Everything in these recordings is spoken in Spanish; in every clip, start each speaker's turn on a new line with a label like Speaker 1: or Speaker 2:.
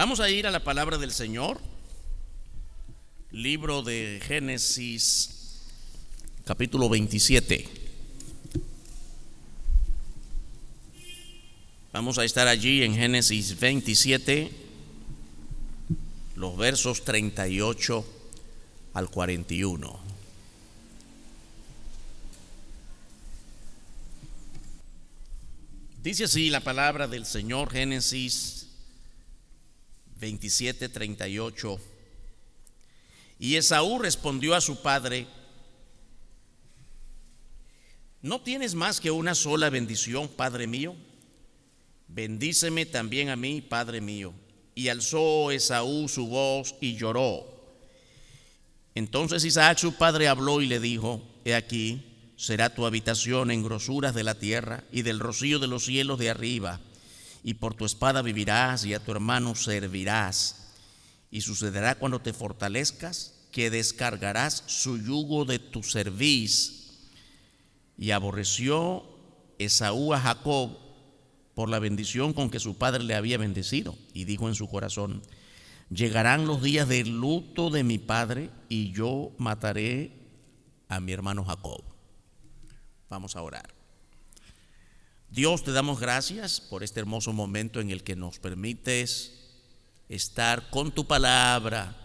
Speaker 1: Vamos a ir a la palabra del Señor, libro de Génesis, capítulo 27. Vamos a estar allí en Génesis 27, los versos 38 al 41. Dice así la palabra del Señor, Génesis 27, 38. Y Esaú respondió a su padre: ¿no tienes más que una sola bendición, padre mío? Bendíceme también a mí, padre mío. Y alzó Esaú su voz y lloró. Entonces Isaac su padre habló y le dijo: he aquí, será tu habitación en grosuras de la tierra y del rocío de los cielos de arriba, y por tu espada vivirás y a tu hermano servirás. Y sucederá cuando te fortalezcas que descargarás su yugo de tu cerviz. Y aborreció Esaú a Jacob por la bendición con que su padre le había bendecido, y dijo en su corazón: llegarán los días del luto de mi padre y yo mataré a mi hermano Jacob. Vamos a orar. Dios, te damos gracias por este hermoso momento en el que nos permites estar con tu palabra,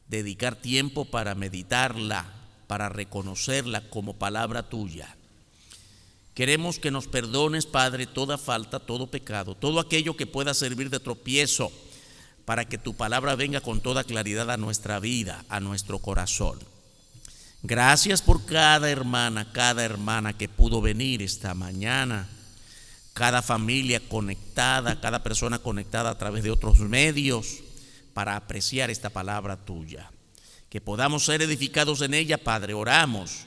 Speaker 1: dedicar tiempo para meditarla, para reconocerla como palabra tuya. Queremos que nos perdones, Padre, toda falta, todo pecado, todo aquello que pueda servir de tropiezo, para que tu palabra venga con toda claridad a nuestra vida, a nuestro corazón. Gracias por cada hermana que pudo venir esta mañana, cada familia conectada, cada persona conectada a través de otros medios para apreciar esta palabra tuya. Que podamos ser edificados en ella, Padre. Oramos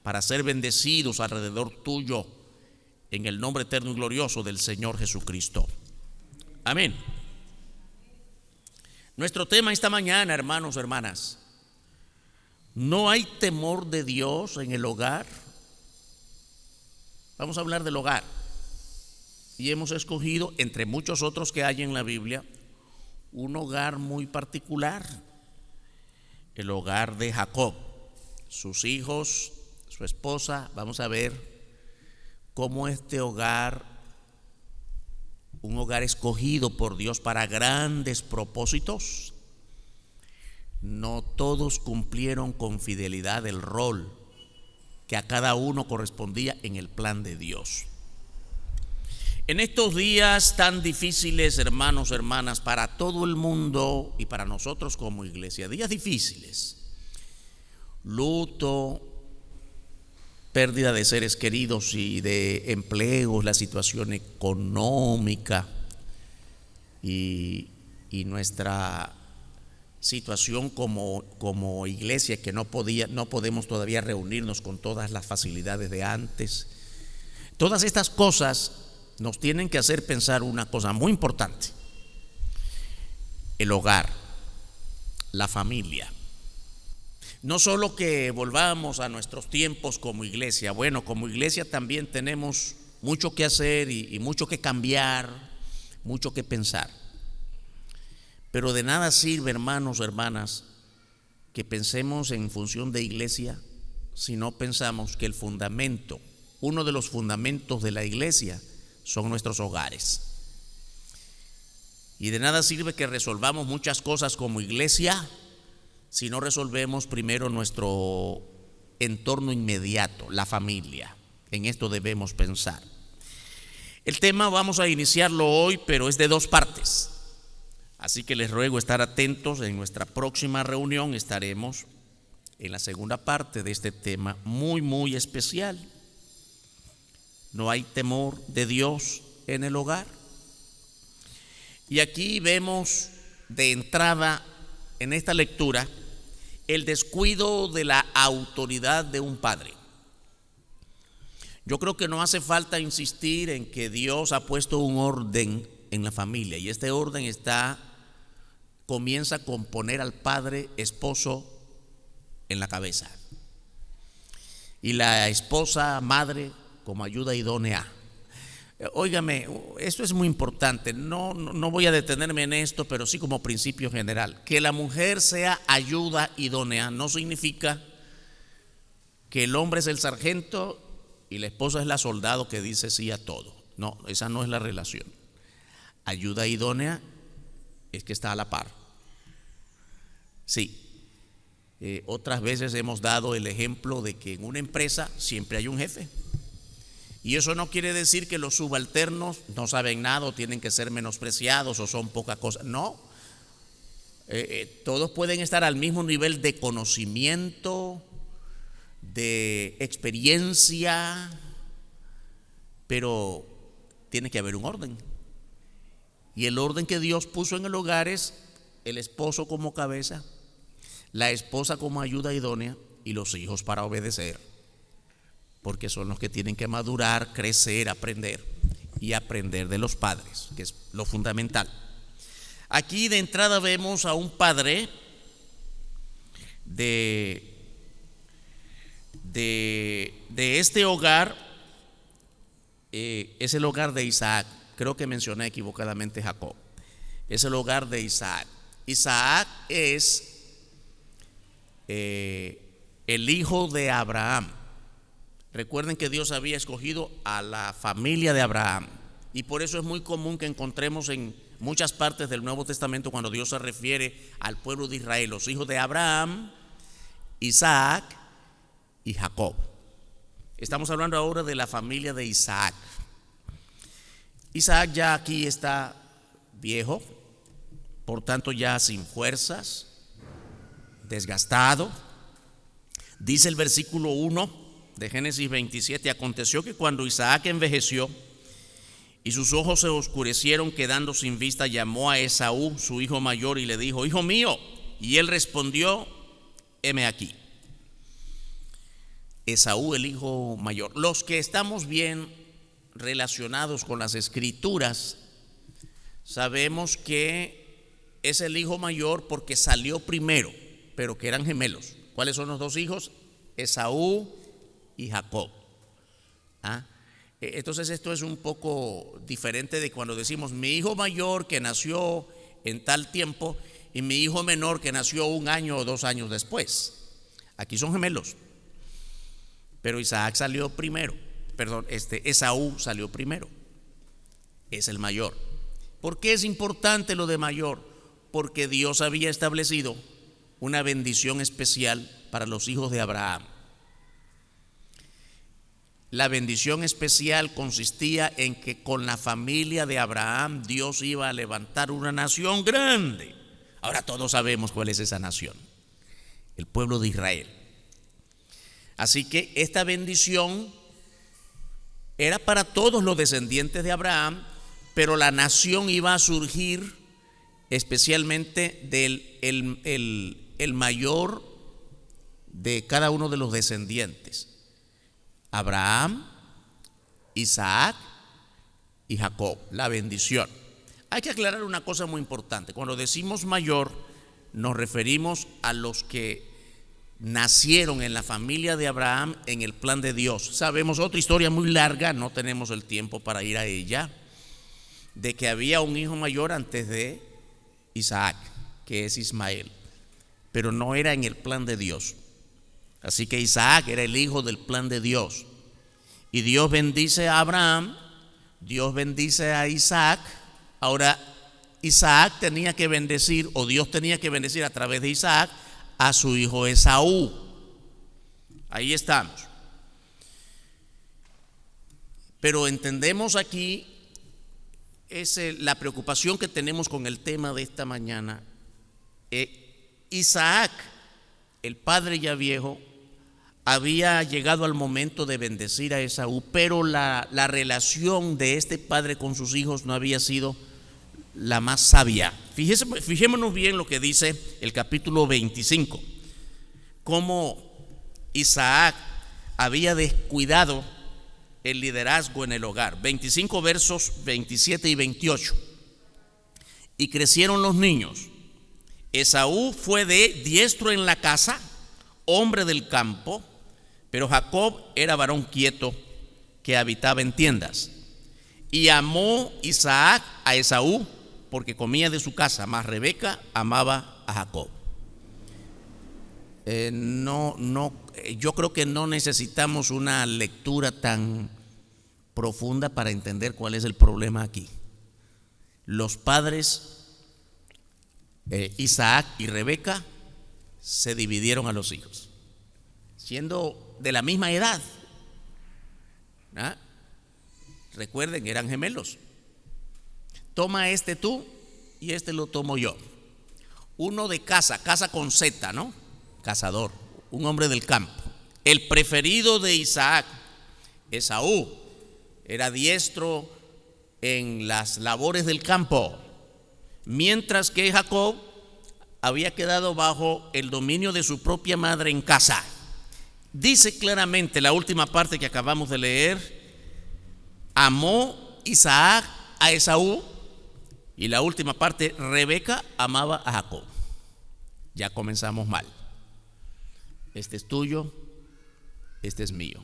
Speaker 1: para ser bendecidos alrededor tuyo, en el nombre eterno y glorioso del Señor Jesucristo. Amén. Nuestro tema esta mañana, hermanos, hermanas: ¿no hay temor de Dios en el hogar? Vamos a hablar del hogar. Y hemos escogido, entre muchos otros que hay en la Biblia, un hogar muy particular: el hogar de Jacob, sus hijos, su esposa. Vamos a ver cómo este hogar, un hogar escogido por Dios para grandes propósitos, no todos cumplieron con fidelidad el rol que a cada uno correspondía en el plan de Dios. En estos días tan difíciles, hermanos, hermanas, para todo el mundo y para nosotros como iglesia, días difíciles, luto, pérdida de seres queridos y de empleos, la situación económica y nuestra situación como iglesia, que no podemos todavía reunirnos con todas las facilidades de antes. Todas estas cosas nos tienen que hacer pensar una cosa muy importante: el hogar, la familia. No solo que volvamos a nuestros tiempos como iglesia. Bueno, como iglesia también tenemos mucho que hacer y mucho que cambiar, mucho que pensar. Pero de nada sirve, hermanos, hermanas, que pensemos en función de iglesia si no pensamos que el fundamento, uno de los fundamentos de la iglesia, son nuestros hogares. Y de nada sirve que resolvamos muchas cosas como iglesia si no resolvemos primero nuestro entorno inmediato, la familia. En esto debemos pensar. El tema vamos a iniciarlo hoy, pero es de dos partes. Así que les ruego estar atentos. En nuestra próxima reunión estaremos en la segunda parte de este tema muy, muy especial. ¿No hay temor de Dios en el hogar? Y aquí vemos de entrada en esta lectura el descuido de la autoridad de un padre. Yo creo que no hace falta insistir en que Dios ha puesto un orden en la familia, y este orden comienza con poner al padre esposo en la cabeza y la esposa madre como ayuda idónea. Óigame, esto es muy importante, no voy a detenerme en esto, pero sí como principio general. Que la mujer sea ayuda idónea no significa que el hombre es el sargento y la esposa es la soldado que dice sí a todo. No, esa no es la relación. Ayuda idónea es que está a la par. Sí, otras veces hemos dado el ejemplo de que en una empresa siempre hay un jefe. Y eso no quiere decir que los subalternos no saben nada o tienen que ser menospreciados o son poca cosa. No, todos pueden estar al mismo nivel de conocimiento, de experiencia, pero tiene que haber un orden. Y el orden que Dios puso en el hogar es el esposo como cabeza, la esposa como ayuda idónea y los hijos para obedecer, porque son los que tienen que madurar, crecer, aprender y aprender de los padres, que es lo fundamental. Aquí de entrada vemos a un padre de este hogar, es el hogar de Isaac. Creo que mencioné equivocadamente Jacob. Es el hogar de Isaac. Isaac es el hijo de Abraham. Recuerden que Dios había escogido a la familia de Abraham, y por eso es muy común que encontremos en muchas partes del Nuevo Testamento, cuando Dios se refiere al pueblo de Israel, los hijos de Abraham, Isaac y Jacob. Estamos hablando ahora de la familia de Isaac. Isaac ya aquí está viejo, por tanto ya sin fuerzas, desgastado. Dice el versículo 1 de Génesis 27: aconteció que cuando Isaac envejeció y sus ojos se oscurecieron, quedando sin vista, llamó a Esaú, su hijo mayor, y le dijo: hijo mío. Y él respondió: heme aquí. Esaú, el hijo mayor. Los que estamos bien relacionados con las escrituras sabemos que es el hijo mayor porque salió primero, pero que eran gemelos. ¿Cuáles son los dos hijos? Esaú y Jacob. Entonces esto es un poco diferente de cuando decimos mi hijo mayor que nació en tal tiempo y mi hijo menor que nació 1 año o 2 años después. Aquí son gemelos, pero Isaac salió primero, Esaú salió primero, es el mayor. ¿Por qué es importante lo de mayor? Porque Dios había establecido una bendición especial para los hijos de Abraham. La bendición especial consistía en que con la familia de Abraham Dios iba a levantar una nación grande. Ahora todos sabemos cuál es esa nación: el pueblo de Israel. Así que esta bendición era para todos los descendientes de Abraham, pero la nación iba a surgir especialmente del el mayor de cada uno de los descendientes: Abraham, Isaac y Jacob, la bendición. Hay que aclarar una cosa muy importante: cuando decimos mayor, nos referimos a los que nacieron en la familia de Abraham en el plan de Dios. Sabemos otra historia muy larga, no tenemos el tiempo para ir a ella, de que había un hijo mayor antes de Isaac, que es Ismael, pero no era en el plan de Dios. Así que Isaac era el hijo del plan de Dios. Y Dios bendice a Abraham, Dios bendice a Isaac. Ahora Isaac tenía que bendecir, o Dios tenía que bendecir a través de Isaac, a su hijo Esaú. Ahí estamos. Pero entendemos aquí la preocupación que tenemos con el tema de esta mañana. Isaac, el padre ya viejo, había llegado al momento de bendecir a Esaú, pero la relación de este padre con sus hijos no había sido la más sabia. Fijémonos bien lo que dice el capítulo 25, cómo Isaac había descuidado el liderazgo en el hogar. 25 versos 27 y 28. Y crecieron los niños. Esaú fue diestro en la casa, hombre del campo, pero Jacob era varón quieto que habitaba en tiendas. Y amó Isaac a Esaú porque comía de su casa, mas Rebeca amaba a Jacob. Yo creo que no necesitamos una lectura tan profunda para entender cuál es el problema aquí. Los padres Isaac y Rebeca se dividieron a los hijos, siendo de la misma edad. ¿Ah? Recuerden, eran gemelos. Toma este tú y este lo tomo yo. Uno de casa con Z, ¿no? Cazador, un hombre del campo. El preferido de Isaac, Esaú, era diestro en las labores del campo, mientras que Jacob había quedado bajo el dominio de su propia madre en casa. Dice claramente la última parte que acabamos de leer: amó Isaac a Esaú, y la última parte, Rebeca amaba a Jacob. Ya comenzamos mal. Este es tuyo, este es mío.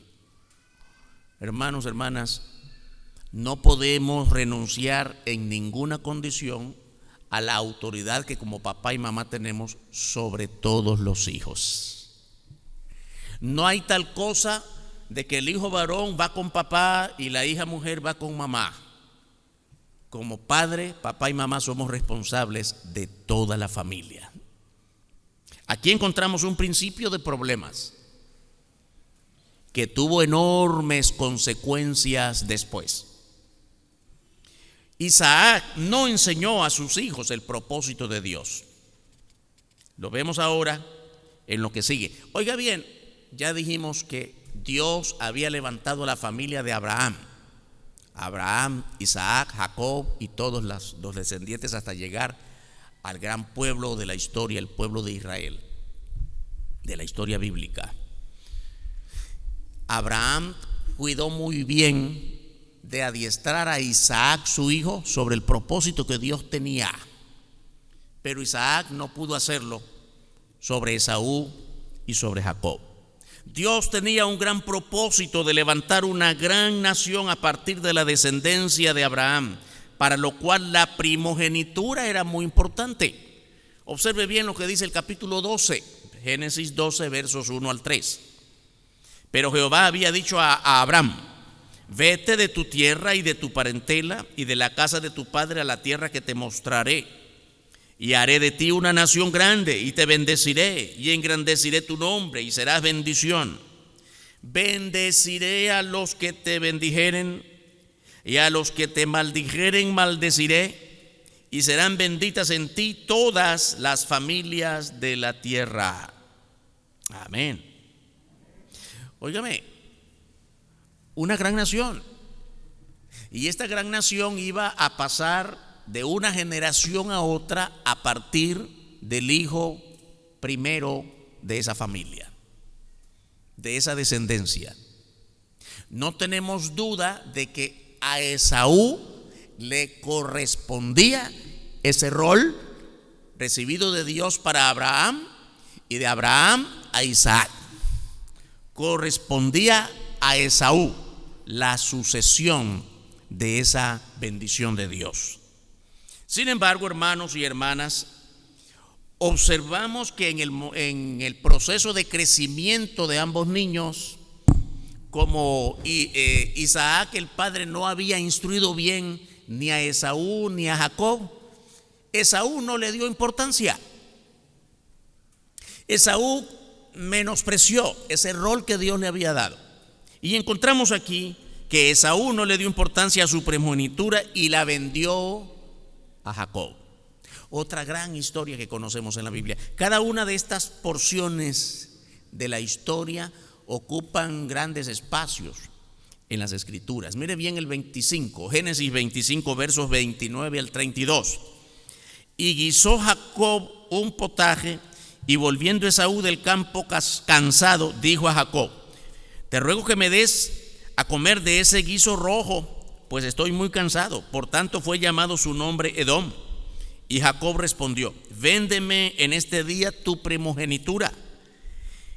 Speaker 1: Hermanos, hermanas, no podemos renunciar en ninguna condición a la autoridad que como papá y mamá tenemos sobre todos los hijos. No hay tal cosa de que el hijo varón va con papá y la hija mujer va con mamá. Como padre, papá y mamá somos responsables de toda la familia. Aquí encontramos un principio de problemas que tuvo enormes consecuencias después. Isaac no enseñó a sus hijos el propósito de Dios. Lo vemos ahora en lo que sigue. Oiga bien, ya dijimos que Dios había levantado a la familia de Abraham, Isaac, Jacob y todos los descendientes hasta llegar al gran pueblo de la historia, el pueblo de Israel, de la historia bíblica. Abraham cuidó muy bien de adiestrar a Isaac, su hijo, sobre el propósito que Dios tenía, pero Isaac no pudo hacerlo sobre Esaú y sobre Jacob. Dios tenía un gran propósito de levantar una gran nación a partir de la descendencia de Abraham, para lo cual la primogenitura era muy importante. Observe bien lo que dice el capítulo 12, Génesis 12, versos 1 al 3. Pero Jehová había dicho a Abraham: vete de tu tierra y de tu parentela y de la casa de tu padre a la tierra que te mostraré. Y haré de ti una nación grande, y te bendeciré, y engrandeceré tu nombre, y serás bendición. Bendeciré a los que te bendijeren, y a los que te maldijeren maldeciré, y serán benditas en ti todas las familias de la tierra. Amén. Óigame, una gran nación. Y esta gran nación iba a pasar de una generación a otra a partir del hijo primero de esa familia, de esa descendencia. No tenemos duda de que a Esaú le correspondía ese rol recibido de Dios para Abraham, y de Abraham a Isaac. Correspondía a Esaú la sucesión de esa bendición de Dios. Sin embargo, hermanos y hermanas, observamos que en el proceso de crecimiento de ambos niños, como Isaac, el padre, no había instruido bien ni a Esaú ni a Jacob, Esaú no le dio importancia. Esaú menospreció ese rol que Dios le había dado. Y encontramos aquí que Esaú no le dio importancia a su primogenitura y la vendió a Jacob. Otra gran historia que conocemos en la Biblia. Cada una de estas porciones de la historia ocupan grandes espacios en las escrituras. Mire bien el 25, Génesis 25, versos 29 al 32. Y guisó Jacob un potaje, y volviendo Esaú del campo cansado, dijo a Jacob: te ruego que me des a comer de ese guiso rojo, pues estoy muy cansado. Por tanto fue llamado su nombre Edom. Y Jacob respondió: véndeme en este día tu primogenitura.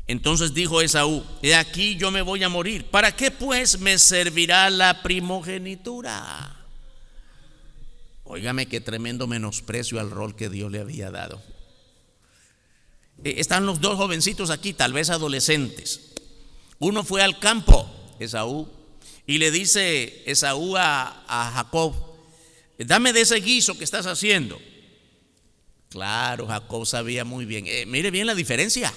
Speaker 1: Entonces dijo Esaú: he aquí yo me voy a morir, ¿para qué pues me servirá la primogenitura? Óigame qué tremendo menosprecio al rol que Dios le había dado. Están los dos jovencitos aquí, tal vez adolescentes. Uno fue al campo, Esaú, y le dice Esaú a Jacob: dame de ese guiso que estás haciendo. Claro, Jacob sabía muy bien. Mire bien la diferencia.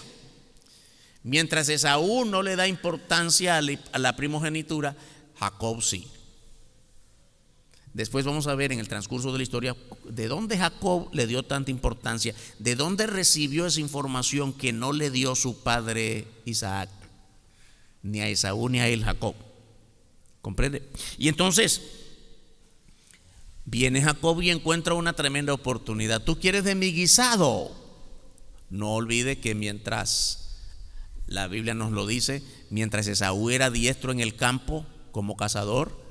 Speaker 1: Mientras Esaú no le da importancia a la primogenitura, Jacob sí. Después vamos a ver en el transcurso de la historia de dónde Jacob le dio tanta importancia, de dónde recibió esa información que no le dio su padre Isaac, ni a Esaú ni a él Jacob. ¿Comprende? Y entonces viene Jacob y encuentra una tremenda oportunidad. ¿Tú quieres de mi guisado? No olvide que mientras, la Biblia nos lo dice, mientras Esaú era diestro en el campo como cazador,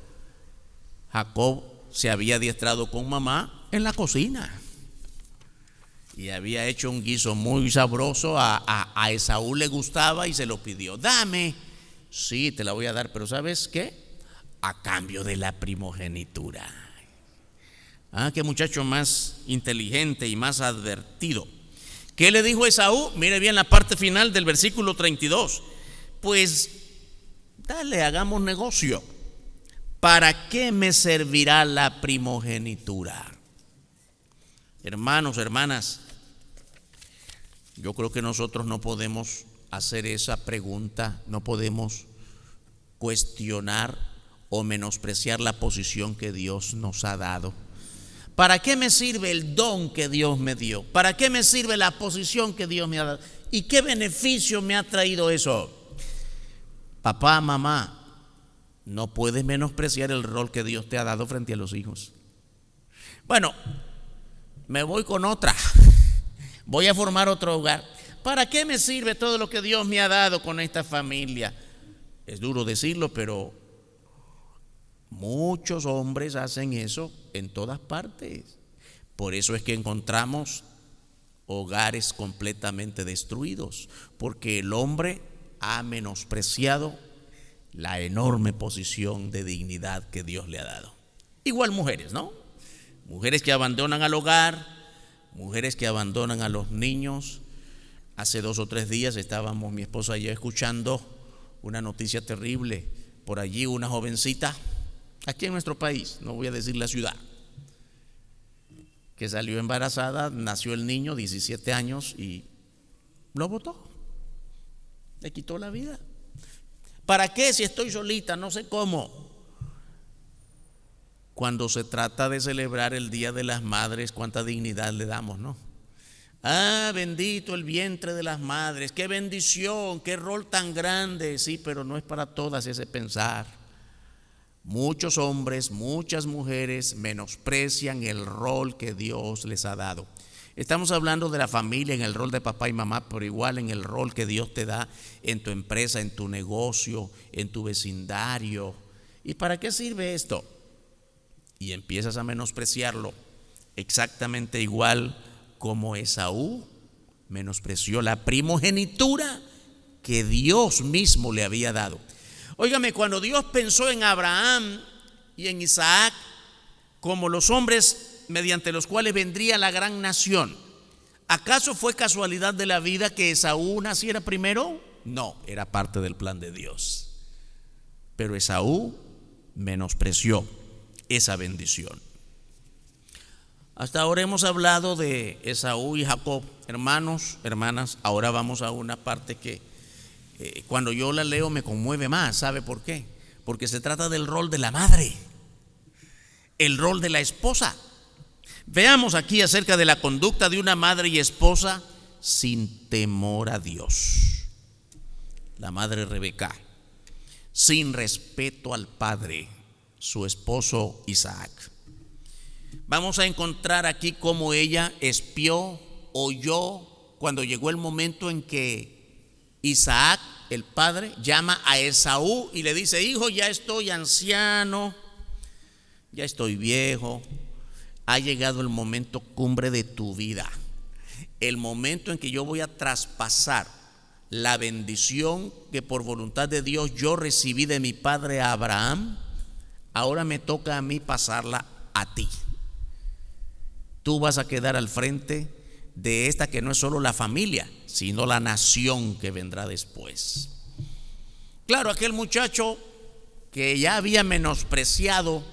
Speaker 1: Jacob se había adiestrado con mamá en la cocina y había hecho un guiso muy sabroso. A Esaú le gustaba y se lo pidió. Dame. Sí, te la voy a dar, pero ¿sabes qué? A cambio de la primogenitura. Qué muchacho más inteligente y más advertido. ¿Qué le dijo Esaú? Mire bien la parte final del versículo 32. Pues dale, hagamos negocio. ¿Para qué me servirá la primogenitura? Hermanos, hermanas, yo creo que nosotros no podemos hacer esa pregunta, no podemos cuestionar o menospreciar la posición que Dios nos ha dado. ¿Para qué me sirve el don que Dios me dio? ¿Para qué me sirve la posición que Dios me ha dado? ¿Y qué beneficio me ha traído eso? Papá, mamá, no puedes menospreciar el rol que Dios te ha dado frente a los hijos. Bueno, me voy con otra. Voy a formar otro hogar. ¿Para qué me sirve todo lo que Dios me ha dado con esta familia? Es duro decirlo, pero muchos hombres hacen eso en todas partes. Por eso es que encontramos hogares completamente destruidos, porque el hombre ha menospreciado la enorme posición de dignidad que Dios le ha dado. Igual mujeres, ¿no? Mujeres que abandonan al hogar, mujeres que abandonan a los niños. Hace 2 o 3 días estábamos mi esposa y yo escuchando una noticia terrible. Por allí una jovencita, aquí en nuestro país, no voy a decir la ciudad, que salió embarazada, nació el niño, 17 años, y lo botó, le quitó la vida. ¿Para qué si estoy solita? No sé cómo. Cuando se trata de celebrar el Día de las Madres, cuánta dignidad le damos, ¿no? Bendito el vientre de las madres, qué bendición, qué rol tan grande. Sí, pero no es para todas ese pensar. Muchos hombres, muchas mujeres menosprecian el rol que Dios les ha dado. Estamos hablando de la familia en el rol de papá y mamá, pero igual en el rol que Dios te da en tu empresa, en tu negocio, en tu vecindario. ¿Y para qué sirve esto? Y empiezas a menospreciarlo, exactamente igual como Esaú menospreció la primogenitura que Dios mismo le había dado. Óigame, cuando Dios pensó en Abraham y en Isaac como los hombres mediante los cuales vendría la gran nación, ¿acaso fue casualidad de la vida que Esaú naciera primero? No, era parte del plan de Dios. Pero Esaú menospreció esa bendición. Hasta ahora hemos hablado de Esaú y Jacob. Hermanos, hermanas, ahora vamos a una parte que cuando yo la leo me conmueve más. ¿Sabe por qué? Porque se trata del rol de la madre, el rol de la esposa. Veamos aquí acerca de la conducta de una madre y esposa sin temor a Dios. La madre Rebeca, sin respeto al padre, su esposo Isaac. Vamos a encontrar aquí cómo ella espió, oyó, cuando llegó el momento en que Isaac, el padre, llama a Esaú y le dice: hijo, ya estoy anciano, ya estoy viejo, ha llegado el momento cumbre de tu vida, el momento en que yo voy a traspasar la bendición que por voluntad de Dios yo recibí de mi padre Abraham, ahora me toca a mí pasarla a ti. Tú vas a quedar al frente de esta que no es solo la familia, sino la nación que vendrá después. Claro, aquel muchacho que ya había menospreciado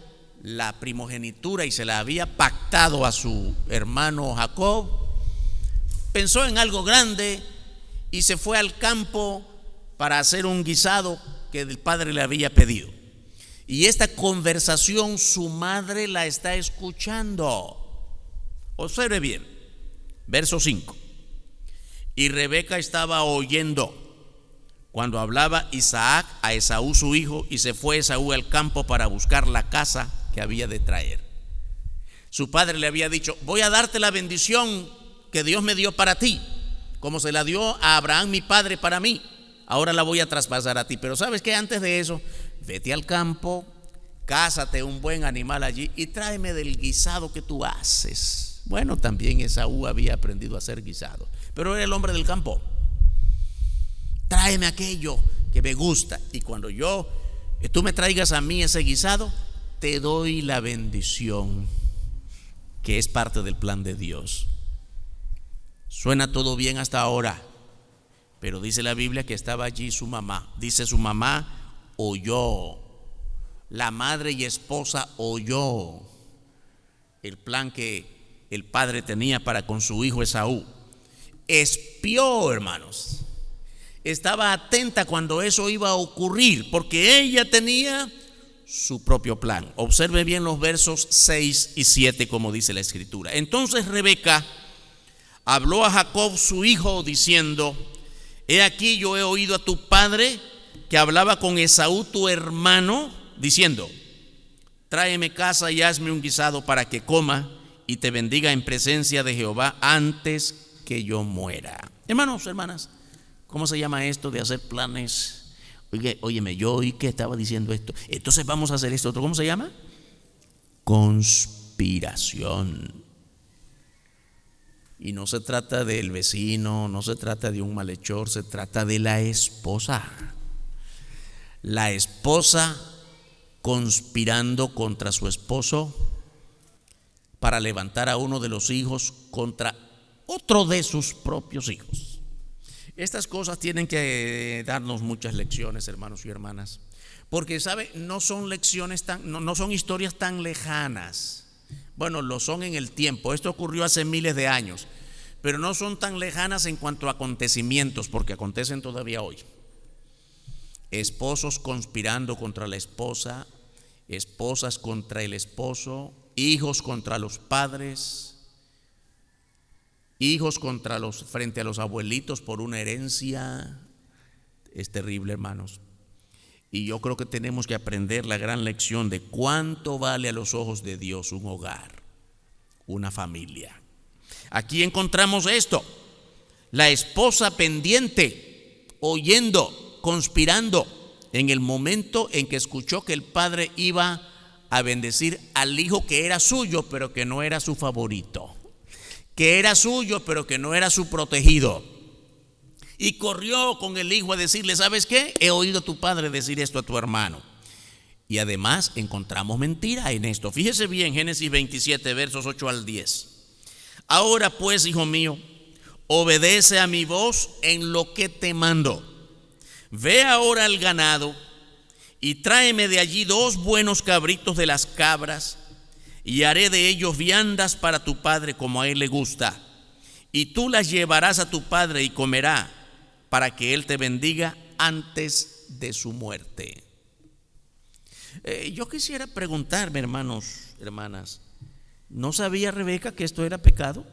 Speaker 1: la primogenitura y se la había pactado a su hermano Jacob, pensó en algo grande y se fue al campo para hacer un guisado que el padre le había pedido. Y esta conversación su madre la está escuchando. Observe bien, verso 5. Y Rebeca estaba oyendo cuando hablaba Isaac a Esaú su hijo, y se fue Esaú al campo para buscar la caza que había de traer. Su padre le había dicho: voy a darte la bendición que Dios me dio para ti, como se la dio a Abraham mi padre para mí. Ahora la voy a traspasar a ti. Pero sabes que antes de eso, vete al campo, cázate un buen animal allí y tráeme del guisado que tú haces. Bueno, también Esaú había aprendido a hacer guisado, pero era el hombre del campo. Tráeme aquello que me gusta, y cuando tú me traigas a mí ese guisado, te doy la bendición que es parte del plan de Dios. Suena todo bien hasta ahora, pero dice la Biblia que estaba allí su mamá. Dice: su mamá oyó, la madre y esposa oyó el plan que el padre tenía para con su hijo Esaú. Espió, hermanos. Estaba atenta cuando eso iba a ocurrir, porque ella tenía su propio plan. Observe bien los versos 6 y 7, como dice la escritura. Entonces Rebeca habló a Jacob su hijo diciendo: he aquí, yo he oído a tu padre que hablaba con Esaú tu hermano, diciendo: tráeme caza y hazme un guisado para que coma y te bendiga en presencia de Jehová antes que yo muera. Hermanos, hermanas, ¿cómo se llama esto de hacer planes? Óyeme, yo oí que estaba diciendo esto, entonces vamos a hacer esto otro. ¿Cómo se llama? Conspiración. Y no se trata del vecino, no se trata de un malhechor, se trata de la esposa. La esposa conspirando contra su esposo para levantar a uno de los hijos contra otro de sus propios hijos. Estas cosas tienen que darnos muchas lecciones, hermanos y hermanas, porque sabe, no son historias tan lejanas. Bueno, lo son en el tiempo. Esto ocurrió hace miles de años, pero no son tan lejanas en cuanto a acontecimientos, porque acontecen todavía hoy. Esposos conspirando contra la esposa, esposas contra el esposo, hijos contra los padres, hijos frente a los abuelitos por una herencia. Es terrible, hermanos. Y yo creo que tenemos que aprender la gran lección de cuánto vale a los ojos de Dios un hogar, una familia. Aquí encontramos esto: la esposa pendiente, oyendo, conspirando, en el momento en que escuchó que el padre iba a bendecir al hijo que era suyo, pero que no era su favorito, que era suyo, pero que no era su protegido. Y corrió con el hijo a decirle: ¿sabes qué? He oído a tu padre decir esto a tu hermano. Y además encontramos mentira en esto. Fíjese bien, Génesis 27, versos 8 al 10. Ahora pues, hijo mío, obedece a mi voz en lo que te mando. Ve ahora al ganado y tráeme de allí 2 buenos cabritos de las cabras, y haré de ellos viandas para tu padre como a él le gusta. Y tú las llevarás a tu padre y comerá, para que él te bendiga antes de su muerte. Yo quisiera preguntarme, hermanos, hermanas, ¿no sabía Rebeca que esto era pecado?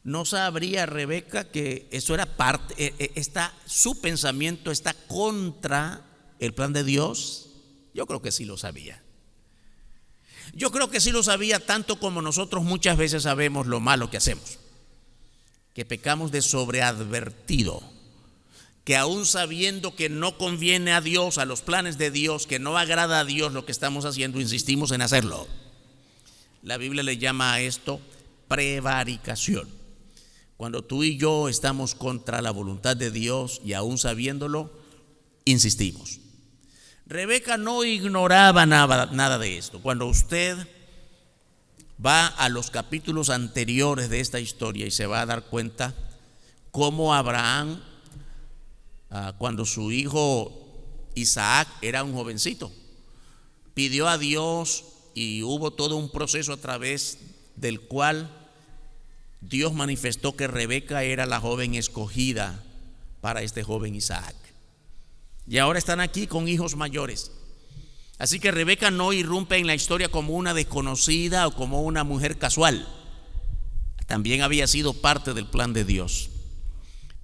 Speaker 1: ¿No sabría Rebeca que eso era parte, su pensamiento está contra el plan de Dios? Yo creo que sí lo sabía. Yo creo que sí lo sabía, tanto como nosotros muchas veces sabemos lo malo que hacemos, que pecamos de sobreadvertido, que aún sabiendo que no conviene a Dios, a los planes de Dios, que no agrada a Dios lo que estamos haciendo, insistimos en hacerlo. La Biblia le llama a esto prevaricación. cuando tú y yo estamos contra la voluntad de Dios y aún sabiéndolo, insistimos. Rebeca no ignoraba nada de esto. Cuando usted va a los capítulos anteriores de esta historia y se va a dar cuenta cómo Abraham, cuando su hijo Isaac era un jovencito, pidió a Dios y hubo todo un proceso a través del cual Dios manifestó que Rebeca era la joven escogida para este joven Isaac. Y ahora están aquí con hijos mayores. Así que Rebeca no irrumpe en la historia como una desconocida o como una mujer casual. También había sido parte del plan de Dios.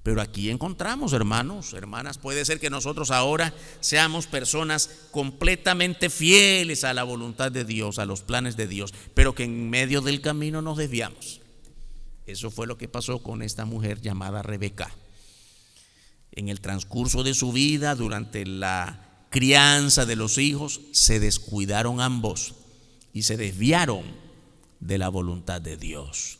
Speaker 1: Pero aquí encontramos, hermanos, hermanas, puede ser que nosotros ahora seamos personas completamente fieles a la voluntad de Dios, a los planes de Dios, pero que en medio del camino nos desviamos. Eso fue lo que pasó con esta mujer llamada Rebeca. En el transcurso de su vida, durante la crianza de los hijos, se descuidaron ambos y se desviaron de la voluntad de Dios.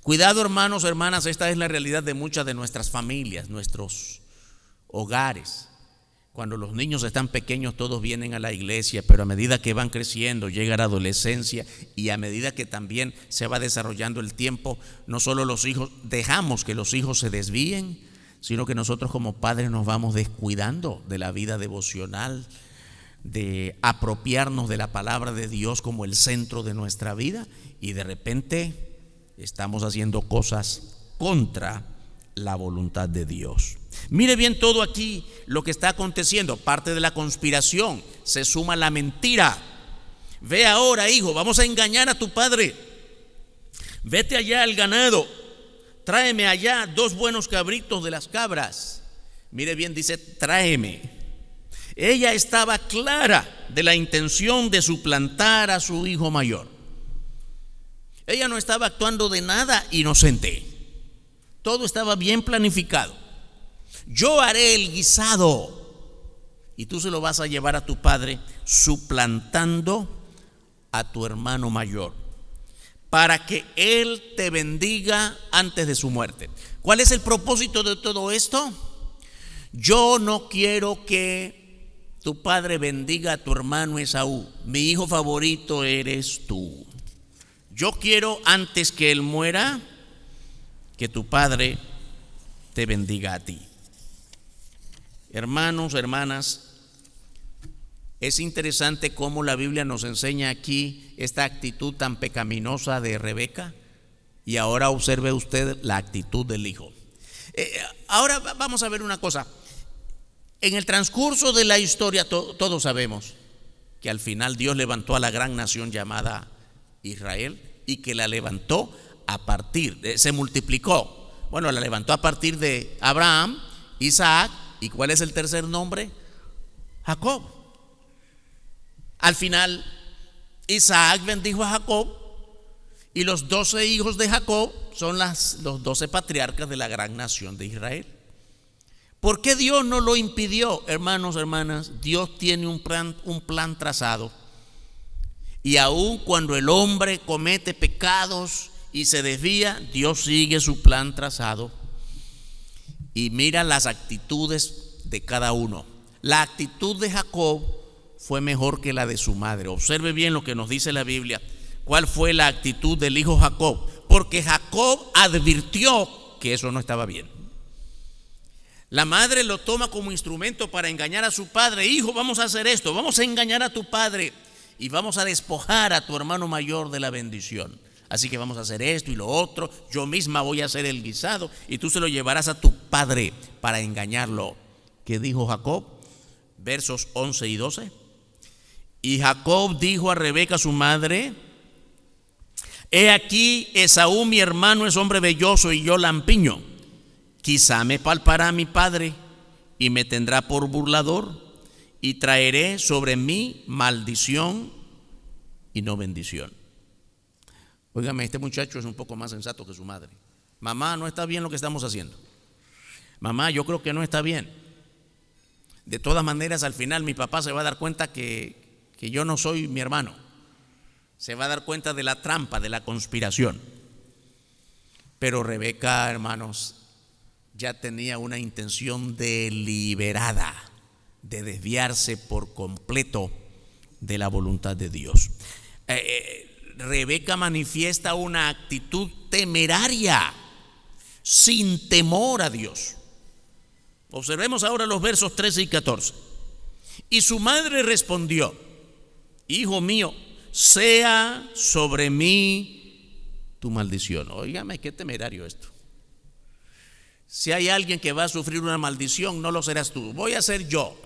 Speaker 1: Cuidado, hermanos, hermanas, esta es la realidad de muchas de nuestras familias, nuestros hogares. Cuando los niños están pequeños, todos vienen a la iglesia, pero a medida que van creciendo, llega la adolescencia, y a medida que también se va desarrollando el tiempo, no solo los hijos, dejamos que los hijos se desvíen, sino que nosotros como padres nos vamos descuidando de la vida devocional, de apropiarnos de la palabra de Dios como el centro de nuestra vida, y de repente estamos haciendo cosas contra la voluntad de Dios. Mire bien todo aquí lo que está aconteciendo. Parte de la conspiración, se suma la mentira. Ve ahora, hijo, vamos a engañar a tu padre. Vete allá al ganado, tráeme allá 2 buenos cabritos de las cabras. Mire bien, dice tráeme. Ella estaba clara de la intención de suplantar a su hijo mayor. Ella no estaba actuando de nada inocente. Todo estaba bien planificado. Yo haré el guisado y tú se lo vas a llevar a tu padre, suplantando a tu hermano mayor, para que él te bendiga antes de su muerte. ¿Cuál es el propósito de todo esto? Yo no quiero que tu padre bendiga a tu hermano Esaú. Mi hijo favorito eres tú. Yo quiero, antes que él muera, que tu padre te bendiga a ti. Hermanos, hermanas, es interesante cómo la Biblia nos enseña aquí esta actitud tan pecaminosa de Rebeca, y ahora observe usted la actitud del hijo. Ahora vamos a ver una cosa. En el transcurso de la historia todos sabemos que al final Dios levantó a la gran nación llamada Israel, y que la levantó se multiplicó. Bueno, la levantó a partir de Abraham, Isaac, ¿y cuál es el tercer nombre? Jacob. Al final Isaac bendijo a Jacob, y los 12 hijos de Jacob son los 12 patriarcas de la gran nación de Israel. ¿Por qué Dios no lo impidió? Hermanos, hermanas, Dios tiene un plan trazado. Y aun cuando el hombre comete pecados y se desvía, Dios sigue su plan trazado y mira las actitudes de cada uno. La actitud de Jacob fue mejor que la de su madre. Observe bien lo que nos dice la Biblia. ¿Cuál fue la actitud del hijo Jacob? Porque Jacob advirtió que eso no estaba bien. La madre lo toma como instrumento para engañar a su padre. Hijo, vamos a hacer esto, vamos a engañar a tu padre y vamos a despojar a tu hermano mayor de la bendición. Así que vamos a hacer esto y lo otro. Yo misma voy a hacer el guisado y tú se lo llevarás a tu padre para engañarlo. ¿Qué dijo Jacob? Versos 11 y 12. Y Jacob dijo a Rebeca su madre: he aquí, Esaú mi hermano es hombre velloso y yo lampiño. Quizá me palpará mi padre y me tendrá por burlador, y traeré sobre mí maldición y no bendición. Óigame, este muchacho es un poco más sensato que su madre. Mamá, no está bien lo que estamos haciendo. Mamá, yo creo que no está bien. De todas maneras, al final mi papá se va a dar cuenta que yo no soy mi hermano. Se va a dar cuenta de la trampa, de la conspiración. Pero Rebeca, hermanos, ya tenía una intención deliberada de desviarse por completo de la voluntad de Dios. Rebeca manifiesta una actitud temeraria, sin temor a Dios. Observemos ahora los versos 13 y 14. Y su madre respondió: hijo mío, sea sobre mí tu maldición. Óigame, qué temerario esto. Si hay alguien que va a sufrir una maldición, no lo serás tú, voy a ser yo.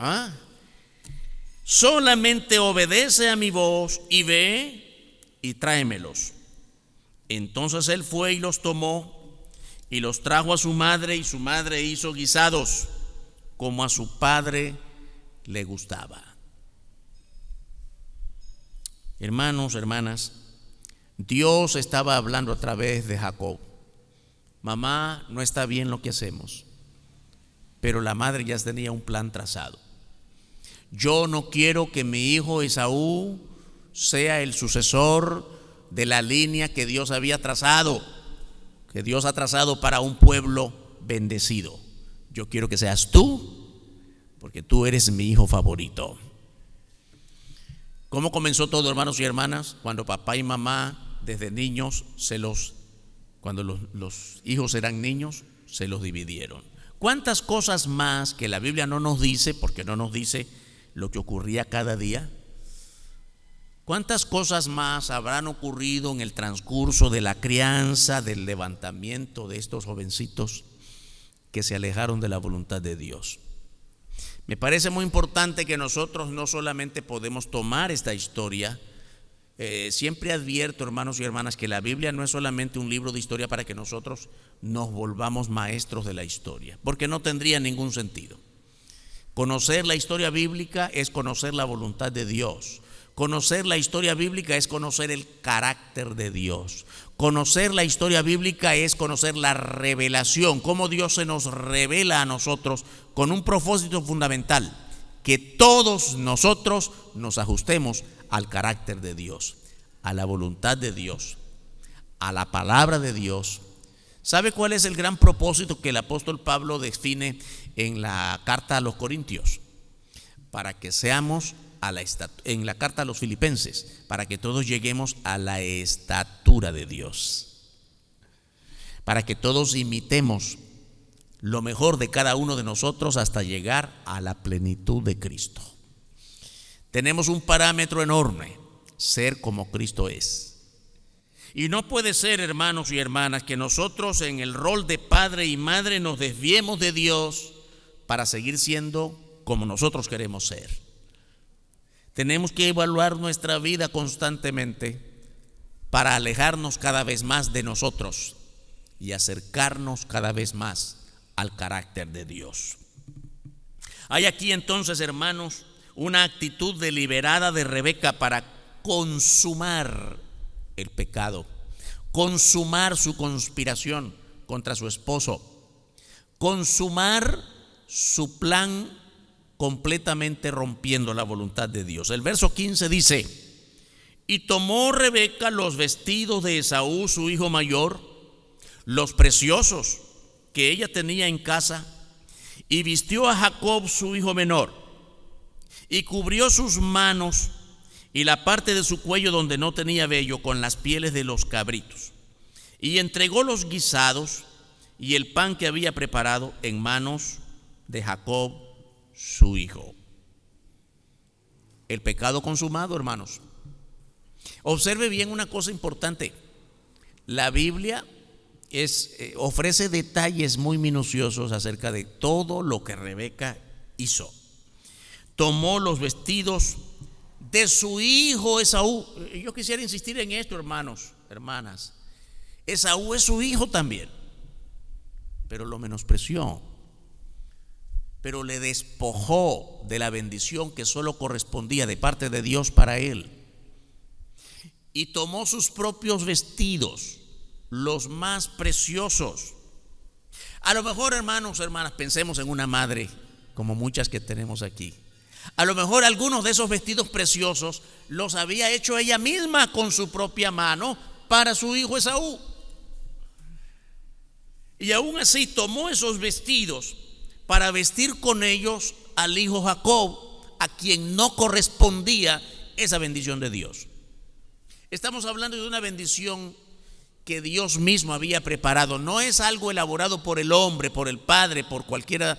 Speaker 1: Solamente obedece a mi voz y ve y tráemelos. Entonces él fue y los tomó y los trajo a su madre, y su madre hizo guisados como a su padre le gustaba. Hermanos, hermanas, Dios estaba hablando a través de Jacob. Mamá, no está bien lo que hacemos. Pero la madre ya tenía un plan trazado. Yo no quiero que mi hijo Esaú sea el sucesor de la línea que Dios había trazado, que Dios ha trazado para un pueblo bendecido. Yo quiero que seas tú, porque tú eres mi hijo favorito. ¿Cómo comenzó todo, hermanos y hermanas? Cuando papá y mamá desde niños cuando los hijos eran niños, se los dividieron. ¿Cuántas cosas más que la Biblia no nos dice, porque no nos dice lo que ocurría cada día? ¿Cuántas cosas más habrán ocurrido en el transcurso de la crianza, del levantamiento de estos jovencitos que se alejaron de la voluntad de Dios? Me parece muy importante que nosotros no solamente podemos tomar esta historia. Siempre advierto, hermanos y hermanas, que la Biblia no es solamente un libro de historia para que nosotros nos volvamos maestros de la historia, porque no tendría ningún sentido. Conocer la historia bíblica es conocer la voluntad de Dios. Conocer la historia bíblica es conocer el carácter de Dios. Conocer la historia bíblica es conocer la revelación, cómo Dios se nos revela a nosotros con un propósito fundamental: que todos nosotros nos ajustemos al carácter de Dios, a la voluntad de Dios, a la palabra de Dios. ¿Sabe cuál es el gran propósito que el apóstol Pablo define en la carta a los Corintios? Para que seamos en la carta a los Filipenses, para que todos lleguemos a la estatura de Dios, para que todos imitemos lo mejor de cada uno de nosotros hasta llegar a la plenitud de Cristo. Tenemos un parámetro enorme: ser como Cristo es. Y no puede ser, hermanos y hermanas, que nosotros en el rol de padre y madre nos desviemos de Dios para seguir siendo como nosotros queremos ser. Tenemos que evaluar nuestra vida constantemente para alejarnos cada vez más de nosotros y acercarnos cada vez más al carácter de Dios. Hay aquí entonces, hermanos, una actitud deliberada de Rebeca para consumar el pecado, consumar su conspiración contra su esposo, consumar su plan, completamente rompiendo la voluntad de Dios. El verso 15 dice: y tomó Rebeca los vestidos de Esaú, su hijo mayor, los preciosos que ella tenía en casa, y vistió a Jacob, su hijo menor, y cubrió sus manos y la parte de su cuello donde no tenía vello con las pieles de los cabritos, y entregó los guisados y el pan que había preparado en manos de Jacob, su hijo. El pecado consumado, hermanos. Observe bien una cosa importante: la Biblia ofrece detalles muy minuciosos acerca de todo lo que Rebeca hizo. Tomó los vestidos de su hijo Esaú. Yo quisiera insistir en esto, hermanos, hermanas. Esaú es su hijo también, pero lo menospreció, pero le despojó de la bendición que solo correspondía de parte de Dios para él. Y tomó sus propios vestidos, los más preciosos. A lo mejor, hermanos, hermanas, pensemos en una madre como muchas que tenemos aquí. A lo mejor algunos de esos vestidos preciosos los había hecho ella misma con su propia mano para su hijo Esaú. Y aún así tomó esos vestidos para vestir con ellos al hijo Jacob, a quien no correspondía esa bendición de Dios. Estamos hablando de una bendición que Dios mismo había preparado. No es algo elaborado por el hombre, por el padre, por cualquiera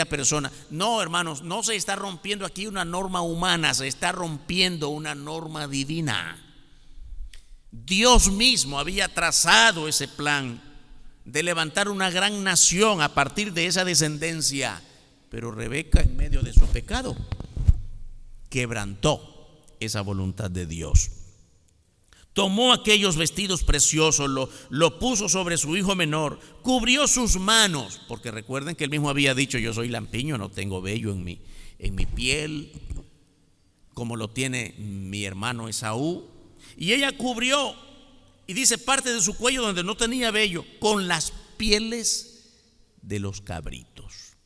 Speaker 1: persona. No, hermanos, no se está rompiendo aquí una norma humana, se está rompiendo una norma divina. Dios mismo había trazado ese plan de levantar una gran nación a partir de esa descendencia. Pero Rebeca, en medio de su pecado, quebrantó esa voluntad de Dios. Tomó aquellos vestidos preciosos, lo puso sobre su hijo menor, cubrió sus manos, porque recuerden que él mismo había dicho: yo soy lampiño, no tengo vello en mi piel, como lo tiene mi hermano Esaú. Y ella cubrió, y dice, parte de su cuello donde no tenía vello, con las pieles de los cabritos.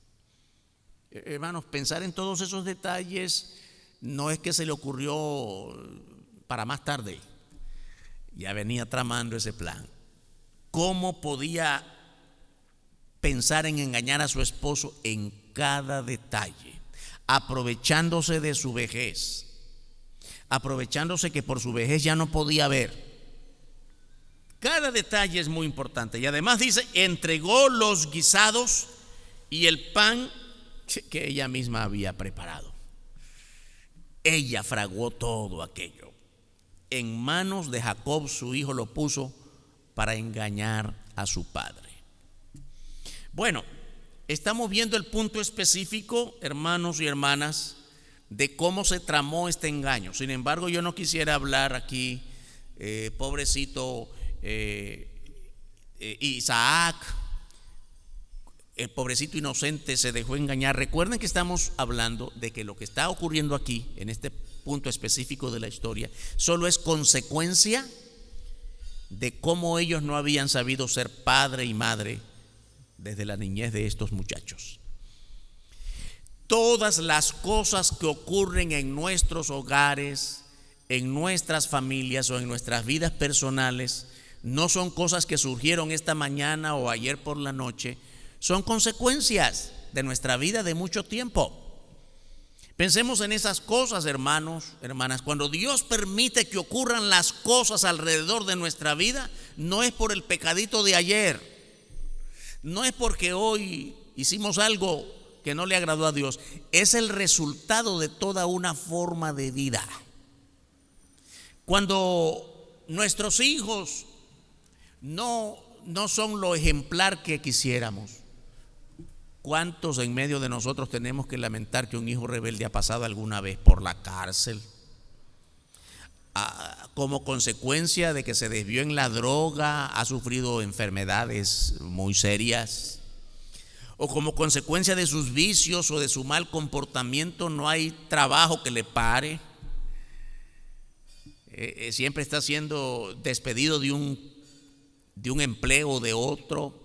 Speaker 1: Hermanos, pensar en todos esos detalles no es que se le ocurrió para más tarde. Ya venía tramando ese plan. ¿Cómo podía pensar en engañar a su esposo en cada detalle? Aprovechándose de su vejez, aprovechándose que por su vejez ya no podía ver. Cada detalle es muy importante. Y además dice, entregó los guisados y el pan que ella misma había preparado. Ella fraguó todo aquello. En manos de Jacob, su hijo, lo puso para engañar a su padre. Bueno, estamos viendo el punto específico, hermanos y hermanas, de cómo se tramó este engaño. Sin embargo, yo no quisiera hablar aquí, pobrecito Isaac, el pobrecito inocente se dejó engañar. Recuerden que estamos hablando de que lo que está ocurriendo aquí, en este punto específico de la historia, solo es consecuencia de cómo ellos no habían sabido ser padre y madre desde la niñez de estos muchachos. Todas las cosas que ocurren en nuestros hogares, en nuestras familias o en nuestras vidas personales, no son cosas que surgieron esta mañana o ayer por la noche, son consecuencias de nuestra vida de mucho tiempo. Pensemos en esas cosas, hermanos, hermanas. Cuando Dios permite que ocurran las cosas alrededor de nuestra vida, no es por el pecadito de ayer, no es porque hoy hicimos algo que no le agradó a Dios, es el resultado de toda una forma de vida. Cuando nuestros hijos no son lo ejemplar que quisiéramos, ¿cuántos en medio de nosotros tenemos que lamentar que un hijo rebelde ha pasado alguna vez por la cárcel? Como consecuencia de que se desvió en la droga, ha sufrido enfermedades muy serias, o como consecuencia de sus vicios o de su mal comportamiento no hay trabajo que le pare, siempre está siendo despedido de un empleo o de otro.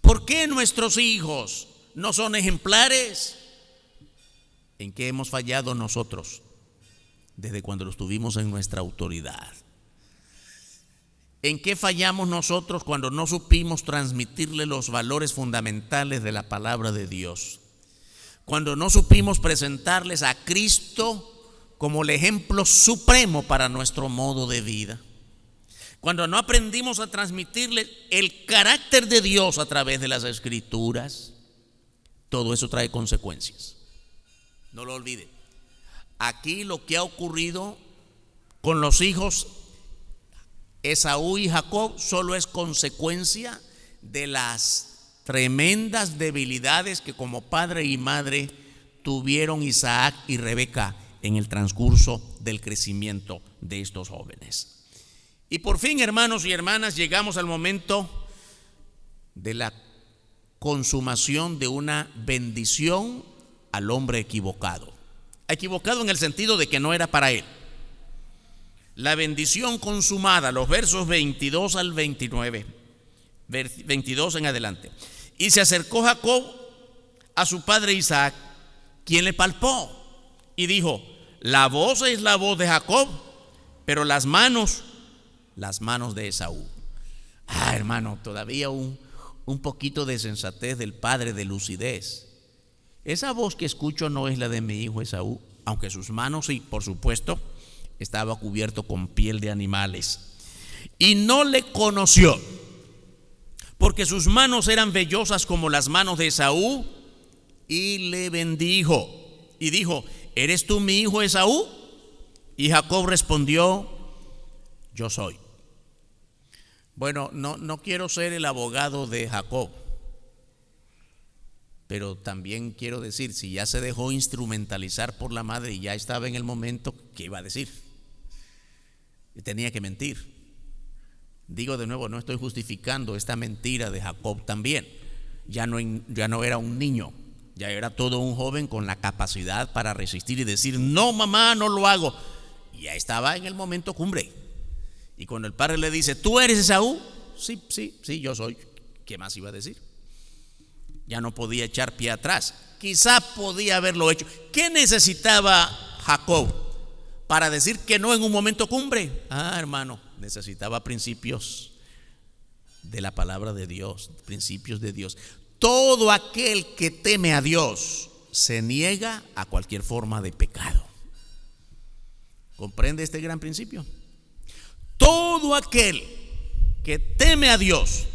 Speaker 1: ¿Por qué nuestros hijos no son ejemplares? ¿En qué hemos fallado nosotros desde cuando los tuvimos en nuestra autoridad? ¿En qué fallamos nosotros cuando no supimos transmitirle los valores fundamentales de la palabra de Dios? Cuando no supimos presentarles a Cristo como el ejemplo supremo para nuestro modo de vida. Cuando no aprendimos a transmitirle el carácter de Dios a través de las Escrituras. Todo eso trae consecuencias. No lo olvide. Aquí lo que ha ocurrido con los hijos Esaú y Jacob solo es consecuencia de las tremendas debilidades que como padre y madre tuvieron Isaac y Rebeca en el transcurso del crecimiento de estos jóvenes. Y por fin, hermanos y hermanas, llegamos al momento de la consumación de una bendición al hombre equivocado. Equivocado en el sentido de que no era para él. La bendición consumada, los versos 22 al 29, 22 en adelante. Y se acercó Jacob a su padre Isaac, quien le palpó y dijo: la voz es la voz de Jacob, pero las manos de Esaú. Hermano, todavía un un poquito de sensatez del padre, de lucidez. Esa voz que escucho no es la de mi hijo Esaú, aunque sus manos, sí, por supuesto, estaba cubierto con piel de animales. Y no le conoció, porque sus manos eran vellosas como las manos de Esaú, y le bendijo. Y dijo: ¿eres tú mi hijo Esaú? Y Jacob respondió: yo soy. Bueno, no quiero ser el abogado de Jacob, pero también quiero decir, si ya se dejó instrumentalizar por la madre y ya estaba en el momento, ¿qué iba a decir? Y tenía que mentir. Digo de nuevo, no estoy justificando esta mentira de Jacob también. Ya no era un niño, ya era todo un joven con la capacidad para resistir y decir: no, mamá, no lo hago. Y ya estaba en el momento cumbre. Y cuando el padre le dice: ¿tú eres Esaú? Sí, yo soy. ¿Qué más iba a decir? Ya no podía echar pie atrás. Quizá podía haberlo hecho. ¿Qué necesitaba Jacob para decir que no en un momento cumbre? Hermano, necesitaba principios de la palabra de Dios, principios de Dios. Todo aquel que teme a Dios se niega a cualquier forma de pecado. ¿Comprende este gran principio? Todo aquel que teme a Dios,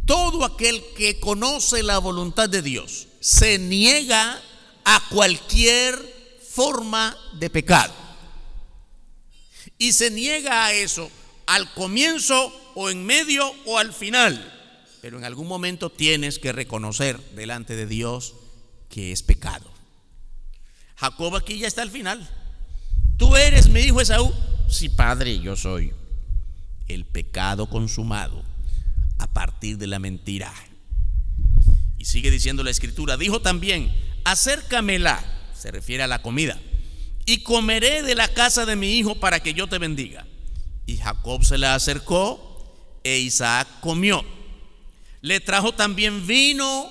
Speaker 1: todo aquel que conoce la voluntad de Dios, se niega a cualquier forma de pecado. Y se niega a eso al comienzo o en medio o al final. Pero en algún momento tienes que reconocer delante de Dios que es pecado. Jacob aquí ya está al final. ¿Tú eres mi hijo Esaú? Sí, padre, yo soy. El pecado consumado a partir de la mentira. Y sigue diciendo la escritura: dijo también: acércamela, se refiere a la comida, y comeré de la casa de mi hijo para que yo te bendiga. Y Jacob se la acercó e Isaac comió. Le trajo también vino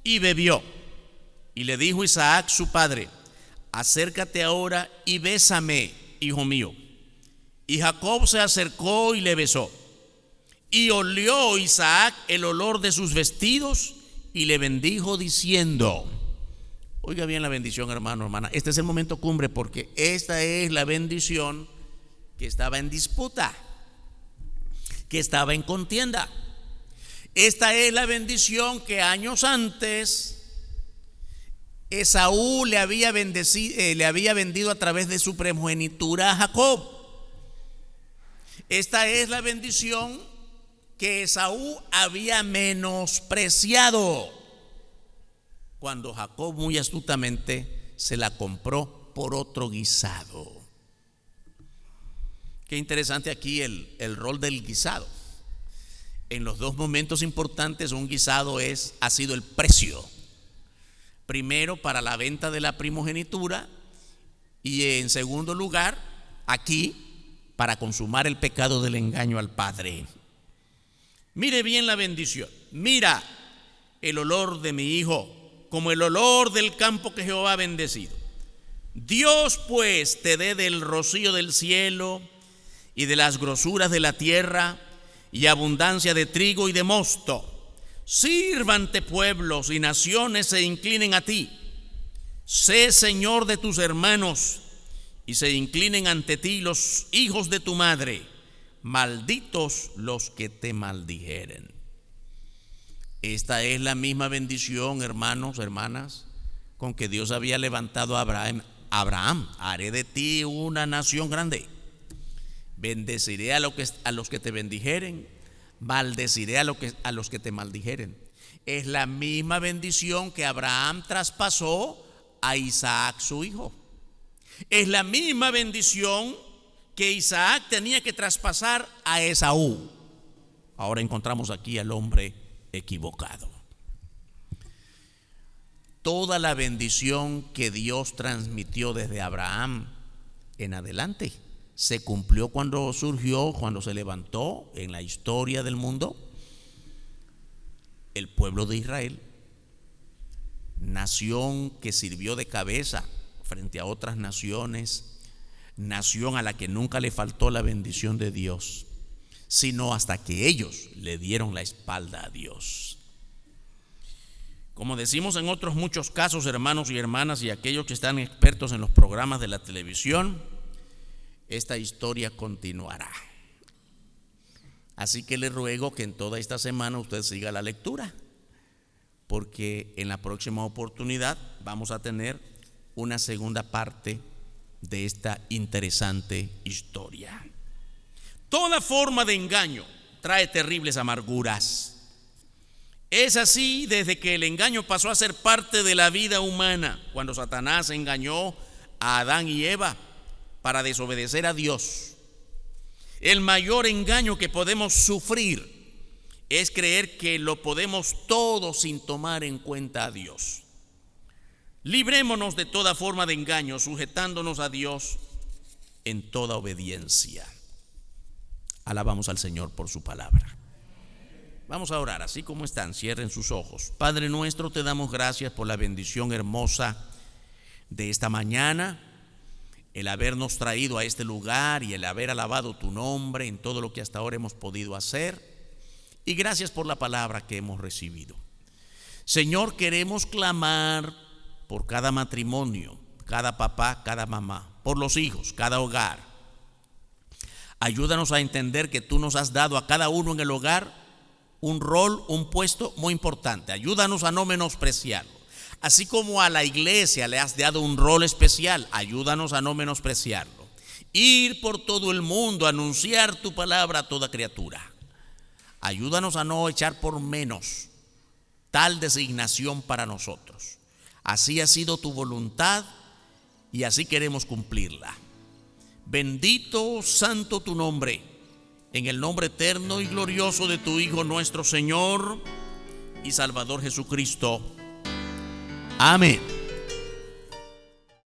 Speaker 1: y bebió. Y le dijo Isaac su padre: acércate ahora y bésame, hijo mío. Y Jacob se acercó y le besó. Y olió Isaac el olor de sus vestidos y le bendijo diciendo: oiga bien la bendición, hermano, hermana. Este es el momento cumbre, porque esta es la bendición que estaba en disputa, que estaba en contienda. Esta es la bendición que años antes Esaú le había vendido a través de su primogenitura a Jacob. Esta es la bendición que Esaú había menospreciado cuando Jacob muy astutamente se la compró por otro guisado. Qué interesante aquí el rol del guisado. En los dos momentos importantes, un guisado ha sido el precio. Primero, para la venta de la primogenitura, y en segundo lugar, aquí, para consumar el pecado del engaño al padre. Mire bien la bendición. Mira el olor de mi hijo, como el olor del campo que Jehová ha bendecido. Dios pues te dé del rocío del cielo y de las grosuras de la tierra y abundancia de trigo y de mosto. Sírvante pueblos y naciones se inclinen a ti. Sé Señor de tus hermanos y se inclinen ante ti los hijos de tu madre. Malditos los que te maldijeren. Esta es la misma bendición, hermanos, hermanas, con que Dios había levantado a Abraham. Haré de ti una nación grande. Bendeciré a los que te bendijeren, maldeciré a los que te maldijeren. Es la misma bendición que Abraham traspasó a Isaac su hijo. Es la misma bendición que Isaac tenía que traspasar a Esaú. Ahora encontramos aquí al hombre equivocado. Toda la bendición que Dios transmitió desde Abraham en adelante se cumplió cuando se levantó en la historia del mundo el pueblo de Israel, nación que sirvió de cabeza frente a otras naciones, nación a la que nunca le faltó la bendición de Dios. sino hasta que ellos le dieron la espalda a Dios. Como decimos en otros muchos casos, hermanos y hermanas, y aquellos que están expertos en los programas de la televisión, esta historia continuará. Así que le ruego que en toda esta semana usted siga la lectura, porque en la próxima oportunidad vamos a tener una segunda parte de esta interesante historia. Toda forma de engaño trae terribles amarguras. Es así desde que el engaño pasó a ser parte de la vida humana, cuando Satanás engañó a Adán y Eva para desobedecer a Dios. El mayor engaño que podemos sufrir es creer que lo podemos todo sin tomar en cuenta a Dios. Librémonos de toda forma de engaño, sujetándonos a Dios en toda obediencia. Alabamos al Señor por su palabra. Vamos a orar, así como están, cierren sus ojos. Padre nuestro, te damos gracias por la bendición hermosa de esta mañana, el habernos traído a este lugar y el haber alabado tu nombre en todo lo que hasta ahora hemos podido hacer. Y gracias por la palabra que hemos recibido. Señor, queremos clamar por cada matrimonio, cada papá, cada mamá, por los hijos, cada hogar. Ayúdanos a entender que tú nos has dado a cada uno en el hogar un rol, un puesto muy importante. Ayúdanos a no menospreciarlo. Así como a la iglesia le has dado un rol especial, ayúdanos a no menospreciarlo. Ir por todo el mundo, anunciar tu palabra a toda criatura. Ayúdanos a no echar por menos tal designación para nosotros. Así ha sido tu voluntad y así queremos cumplirla. Bendito, santo tu nombre, en el nombre eterno y glorioso de tu Hijo nuestro Señor y Salvador Jesucristo. Amén.